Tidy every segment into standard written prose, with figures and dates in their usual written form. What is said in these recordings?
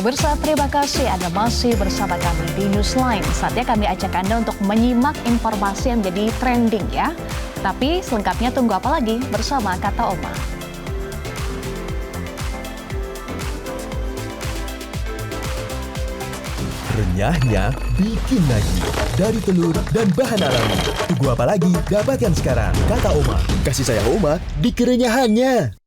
Pemirsa, terima kasih Anda masih bersama kami di Newsline. Saatnya kami ajak Anda untuk menyimak informasi yang menjadi trending ya. Tapi selengkapnya tunggu apa lagi bersama Kata Oma. Renyahnya bikin lagi dari telur dan bahan alami. Tunggu apa lagi? Dapatkan sekarang Kata Oma. Kasih sayang Oma di kerenyahannya.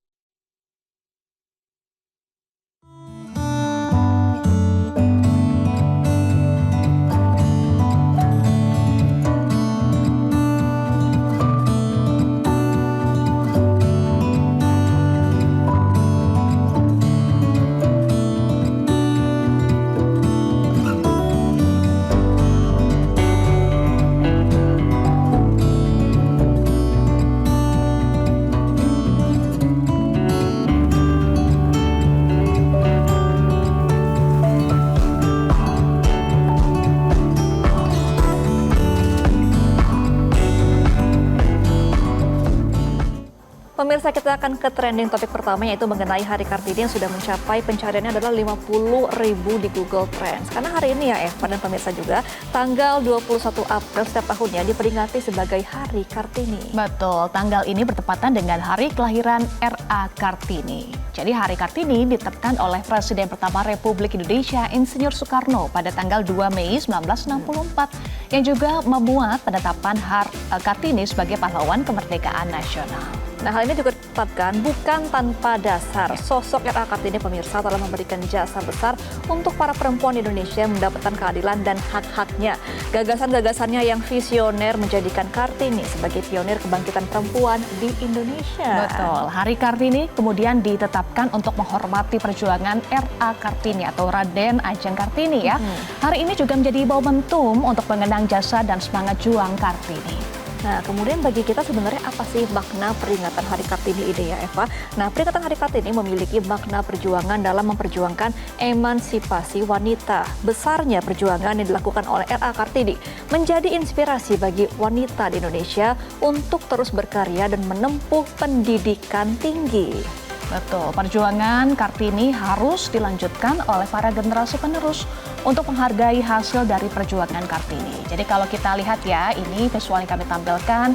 Pemirsa, kita akan ke trending topik pertama, yaitu mengenai Hari Kartini yang sudah mencapai pencariannya adalah 50.000 di Google Trends. Karena hari ini ya Eva dan pemirsa juga, tanggal 21 April setiap tahunnya diperingati sebagai Hari Kartini. Betul, tanggal ini bertepatan dengan hari kelahiran R.A. Kartini. Jadi Hari Kartini ditetapkan oleh Presiden pertama Republik Indonesia Insinyur Soekarno pada tanggal 2 Mei 1964 yang juga memuat penetapan Kartini sebagai pahlawan kemerdekaan nasional. Nah, hal ini juga ditetapkan bukan tanpa dasar. Sosok R.A. Kartini, pemirsa, telah memberikan jasa besar untuk para perempuan Indonesia mendapatkan keadilan dan hak-haknya. Gagasan-gagasannya yang visioner menjadikan Kartini sebagai pionir kebangkitan perempuan di Indonesia. Betul, Hari Kartini kemudian ditetapkan untuk menghormati perjuangan R.A. Kartini atau Raden Ajeng Kartini ya. Hari ini juga menjadi momentum untuk mengenang jasa dan semangat juang Kartini. Nah, kemudian bagi kita sebenarnya apa sih makna peringatan Hari Kartini ini ya Eva? Nah, peringatan Hari Kartini memiliki makna perjuangan dalam memperjuangkan emansipasi wanita. Besarnya perjuangan yang dilakukan oleh R.A. Kartini menjadi inspirasi bagi wanita di Indonesia untuk terus berkarya dan menempuh pendidikan tinggi. Betul, perjuangan Kartini harus dilanjutkan oleh para generasi penerus untuk menghargai hasil dari perjuangan Kartini. Jadi kalau kita lihat ya, ini visual yang kami tampilkan,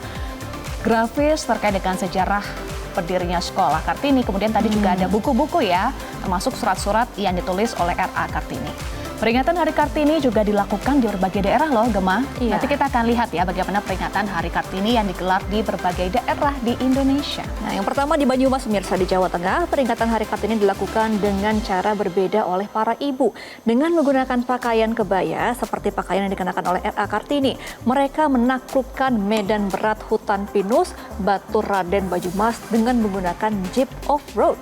grafis terkait dengan sejarah berdirinya sekolah Kartini. Kemudian tadi juga ada buku-buku ya, termasuk surat-surat yang ditulis oleh R.A. Kartini. Peringatan Hari Kartini juga dilakukan di berbagai daerah loh, Gemma. Iya. Nanti kita akan lihat ya bagaimana peringatan Hari Kartini yang digelar di berbagai daerah di Indonesia. Nah, yang pertama di Banyumas, pemirsa, di Jawa Tengah, peringatan Hari Kartini dilakukan dengan cara berbeda oleh para ibu. Dengan menggunakan pakaian kebaya seperti pakaian yang dikenakan oleh R.A. Kartini. Mereka menaklukkan medan berat hutan pinus, Batu Raden Banyumas dengan menggunakan Jeep Off-Road.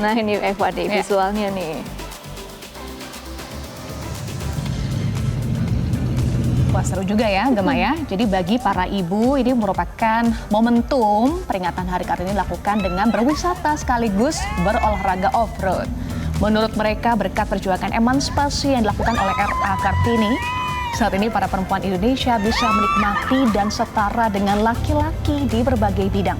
Nah, ini Eva nih, visualnya nih. Wah, seru juga ya, Gemma ya. Jadi bagi para ibu ini merupakan momentum peringatan Hari Kartini dilakukan dengan berwisata sekaligus berolahraga off-road. Menurut mereka berkat perjuangan emansipasi yang dilakukan oleh R.A. Kartini, saat ini para perempuan Indonesia bisa menikmati dan setara dengan laki-laki di berbagai bidang.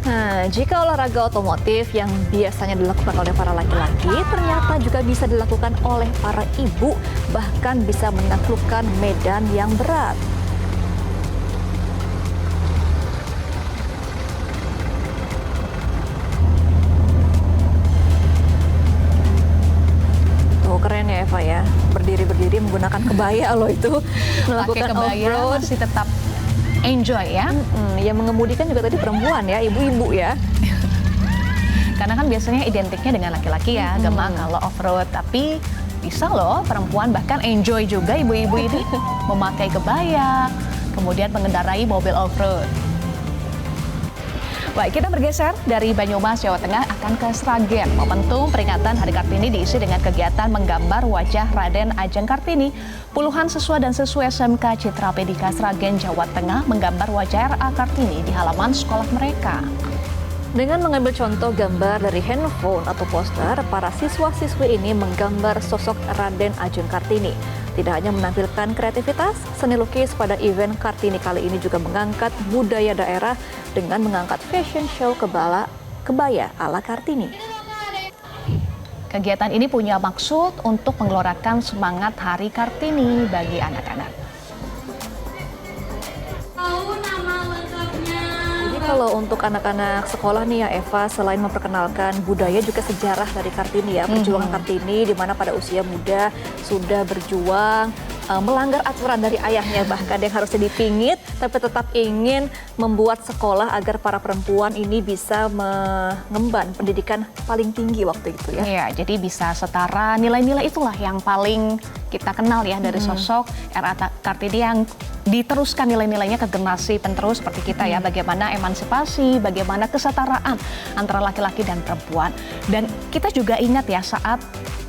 Nah, jika olahraga otomotif yang biasanya dilakukan oleh para laki-laki, ternyata juga bisa dilakukan oleh para ibu, bahkan bisa menaklukkan medan yang berat. Tuh, keren ya Eva ya, berdiri-berdiri menggunakan kebaya loh itu, Pakai melakukan kebaya off-road. masih tetap enjoy ya. Yang mengemudikan juga tadi perempuan ya, ibu-ibu ya. Karena kan biasanya identiknya dengan laki-laki ya, Gemma kalau off-road. Tapi bisa loh perempuan bahkan enjoy juga ibu-ibu ini memakai kebaya, kemudian mengendarai mobil off-road. Baik, kita bergeser dari Banyumas, Jawa Tengah akan ke Sragen. Momentum peringatan Hari Kartini diisi dengan kegiatan menggambar wajah Raden Ajeng Kartini. Puluhan siswa dan siswa SMK Citra Pedika Sragen, Jawa Tengah menggambar wajah R.A. Kartini di halaman sekolah mereka. Dengan mengambil contoh gambar dari handphone atau poster, para siswa-siswi ini menggambar sosok Raden Ajeng Kartini. Tidak hanya menampilkan kreativitas, seni lukis pada event Kartini kali ini juga mengangkat budaya daerah dengan mengangkat fashion show kebaya ala Kartini. Kegiatan ini punya maksud untuk menggelorakan semangat Hari Kartini bagi anak-anak. Jadi kalau untuk anak-anak sekolah nih ya Eva, selain memperkenalkan budaya juga sejarah dari Kartini ya, perjuangan Kartini di mana pada usia muda sudah berjuang, melanggar aturan dari ayahnya bahkan yang harusnya dipingit, tapi tetap ingin membuat sekolah agar para perempuan ini bisa mengemban pendidikan paling tinggi waktu itu ya. Iya, jadi bisa setara, nilai-nilai itulah yang paling kita kenal ya dari sosok RA Kartini yang diteruskan nilai-nilainya ke generasi penerus seperti kita ya, bagaimana emansipasi, bagaimana kesetaraan antara laki-laki dan perempuan. Dan kita juga ingat ya saat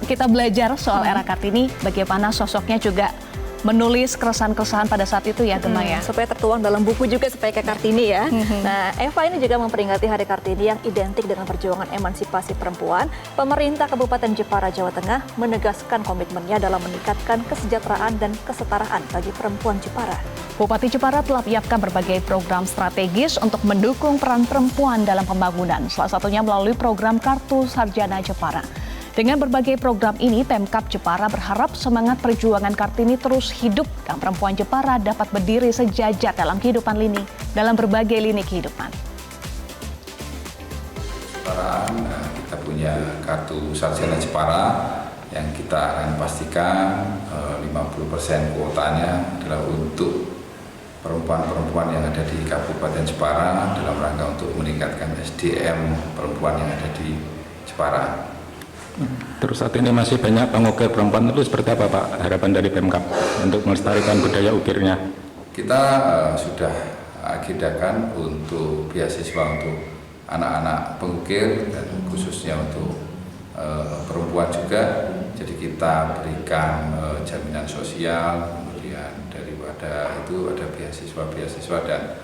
kita belajar soal RA Kartini, bagaimana sosoknya juga menulis keresahan-keresahan pada saat itu ya Gemma ya. Supaya tertuang dalam buku juga supaya kayak Kartini ya. Nah, Eva ini juga memperingati Hari Kartini yang identik dengan perjuangan emansipasi perempuan. Pemerintah Kabupaten Jepara, Jawa Tengah menegaskan komitmennya dalam meningkatkan kesejahteraan dan kesetaraan bagi perempuan Jepara. Bupati Jepara telah menyiapkan berbagai program strategis untuk mendukung peran perempuan dalam pembangunan, salah satunya melalui program Kartu Sarjana Jepara. Dengan berbagai program ini, Pemkab Jepara berharap semangat perjuangan Kartini terus hidup dan perempuan Jepara dapat berdiri sejajar dalam dalam berbagai lini kehidupan. Jepara, kita punya Kartu Sarjana Jepara yang kita akan pastikan 50% kuotanya adalah untuk perempuan-perempuan yang ada di Kabupaten Jepara dalam rangka untuk meningkatkan SDM perempuan yang ada di Jepara. Terus saat ini masih banyak pengukir perempuan, itu seperti apa Pak harapan dari Pemkab untuk melestarikan budaya ukirnya? Kita sudah agendakan untuk beasiswa untuk anak-anak pengukir dan khususnya untuk perempuan juga. Jadi kita berikan jaminan sosial, kemudian daripada itu ada beasiswa dan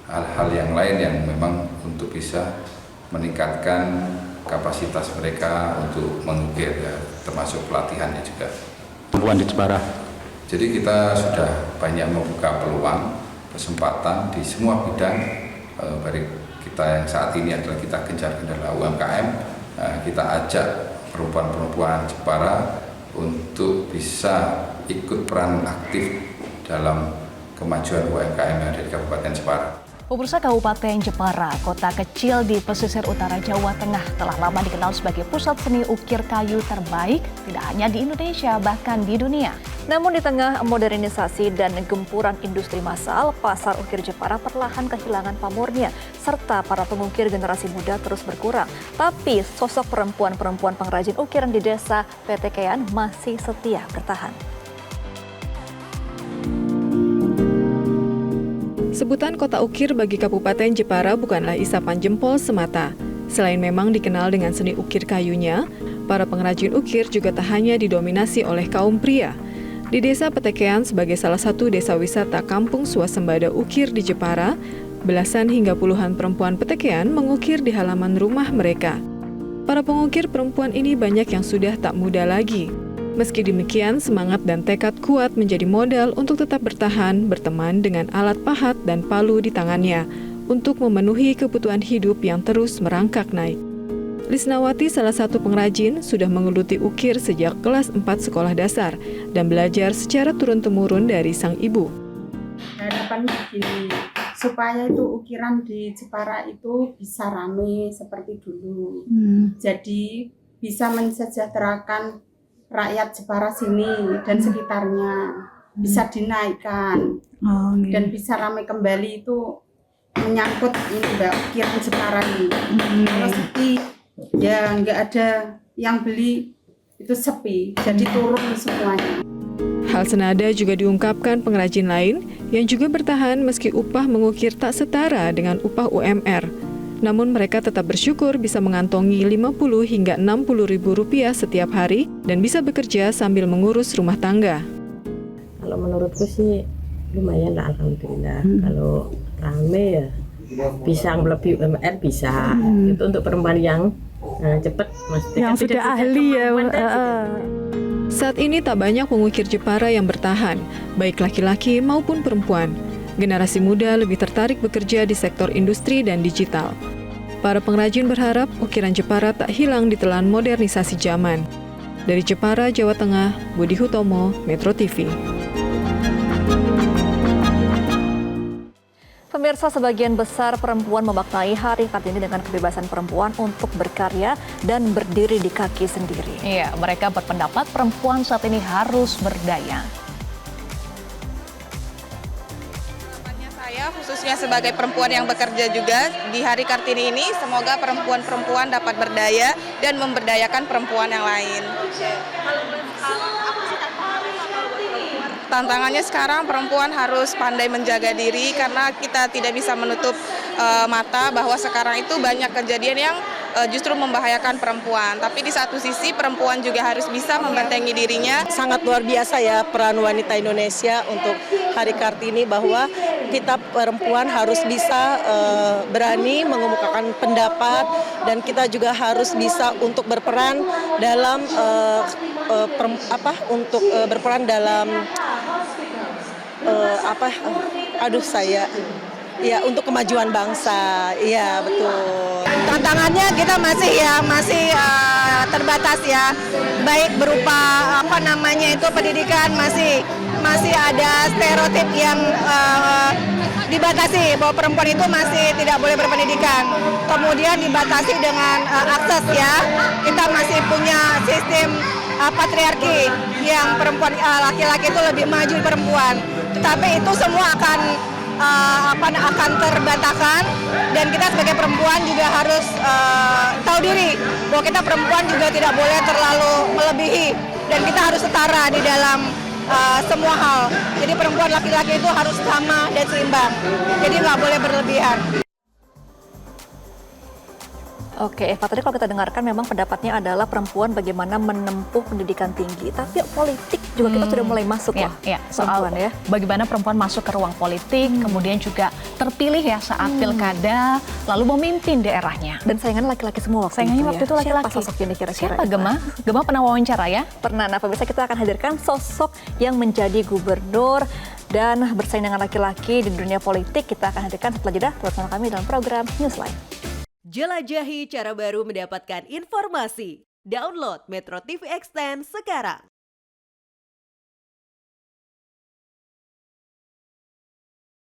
hal-hal yang lain yang memang untuk bisa meningkatkan kapasitas mereka untuk mengukir ya, termasuk pelatihannya juga. Perempuan di Jepara. Jadi kita sudah banyak membuka peluang, kesempatan di semua bidang. Baik kita yang saat ini adalah kita gencar adalah UMKM. Kita ajak perempuan-perempuan Jepara untuk bisa ikut peran aktif dalam kemajuan UMKM yang ada di Kabupaten Jepara. Pemirsa, Kabupaten Jepara, kota kecil di pesisir utara Jawa Tengah, telah lama dikenal sebagai pusat seni ukir kayu terbaik, tidak hanya di Indonesia, bahkan di dunia. Namun di tengah modernisasi dan gempuran industri massal, pasar ukir Jepara perlahan kehilangan pamornya, serta para pengukir generasi muda terus berkurang. Tapi sosok perempuan-perempuan pengrajin ukiran di desa Petekean masih setia bertahan. Sebutan kota ukir bagi Kabupaten Jepara bukanlah isapan jempol semata. Selain memang dikenal dengan seni ukir kayunya, para pengrajin ukir juga tak hanya didominasi oleh kaum pria. Di desa Petekean sebagai salah satu desa wisata kampung swasembada ukir di Jepara, belasan hingga puluhan perempuan Petekean mengukir di halaman rumah mereka. Para pengukir perempuan ini banyak yang sudah tak muda lagi. Meski demikian, semangat dan tekad kuat menjadi modal untuk tetap bertahan berteman dengan alat pahat dan palu di tangannya untuk memenuhi kebutuhan hidup yang terus merangkak naik. Lisnawati, salah satu pengrajin, sudah menggeluti ukir sejak kelas 4 sekolah dasar dan belajar secara turun-temurun dari sang ibu. Harapan begini, supaya itu ukiran di Jepara itu bisa rame seperti dulu. Jadi bisa mensejahterakan rakyat Jepara sini dan sekitarnya, bisa dinaikkan dan bisa ramai kembali. Itu menyangkut ini Mbak, ukiran Jepara ini. Kalau sepi ya nggak ada yang beli, itu sepi, jadi turun semuanya. Hal senada juga diungkapkan pengrajin lain yang juga bertahan meski upah mengukir tak setara dengan upah UMR. Namun mereka tetap bersyukur bisa mengantongi 50 hingga 60 ribu rupiah setiap hari dan bisa bekerja sambil mengurus rumah tangga. Kalau menurutku sih lumayan lah, alhamdulillah. Kalau rame ya bisa melebihi UMR bisa. Itu untuk perempuan yang cepat, yang sudah ahli ya. Saat ini tak banyak pengukir Jepara yang bertahan, baik laki-laki maupun perempuan. Generasi muda lebih tertarik bekerja di sektor industri dan digital. Para pengrajin berharap ukiran Jepara tak hilang ditelan modernisasi zaman. Dari Jepara, Jawa Tengah, Budi Hutomo, Metro TV. Pemirsa, sebagian besar perempuan memaknai Hari Kartini dengan kebebasan perempuan untuk berkarya dan berdiri di kaki sendiri. Iya, mereka berpendapat perempuan saat ini harus berdaya. Saya khususnya sebagai perempuan yang bekerja juga di Hari Kartini ini, semoga perempuan-perempuan dapat berdaya dan memberdayakan perempuan yang lain. Tantangannya sekarang perempuan harus pandai menjaga diri karena kita tidak bisa menutup mata bahwa sekarang itu banyak kejadian yang justru membahayakan perempuan. Tapi di satu sisi perempuan juga harus bisa membentengi dirinya. Sangat luar biasa ya peran wanita Indonesia untuk Hari Kartini, bahwa kita perempuan harus bisa berani mengemukakan pendapat, dan kita juga harus bisa untuk berperan dalam berperan dalam untuk kemajuan bangsa. Iya, betul. Tantangannya kita masih terbatas ya, baik berupa pendidikan, masih ada stereotip yang dibatasi bahwa perempuan itu masih tidak boleh berpendidikan. Kemudian dibatasi dengan akses ya, kita masih punya sistem patriarki yang perempuan laki-laki itu lebih maju perempuan. Tetapi itu semua akan terbantahkan, dan kita sebagai perempuan juga harus tahu diri bahwa kita perempuan juga tidak boleh terlalu melebihi, dan kita harus setara di dalam semua hal. Jadi perempuan laki-laki itu harus sama dan seimbang, jadi nggak boleh berlebihan. Oke, Eva, tadi kalau kita dengarkan memang pendapatnya adalah perempuan bagaimana menempuh pendidikan tinggi. Tapi politik juga kita sudah mulai masuk soal bagaimana perempuan masuk ke ruang politik, kemudian juga terpilih ya saat pilkada, lalu memimpin daerahnya. Dan saingannya laki-laki semua waktu Saingannya itu waktu itu laki-laki. Siapa sosok ini kira-kira? Siapa Gemma? Gemma pernah wawancara ya? Pernah. Nah, pemirsa, kita akan hadirkan sosok yang menjadi gubernur dan bersaing dengan laki-laki di dunia politik. Kita akan hadirkan setelah jeda bersama kami dalam program Newsline. Jelajahi cara baru mendapatkan informasi. Download Metro TV Extend sekarang.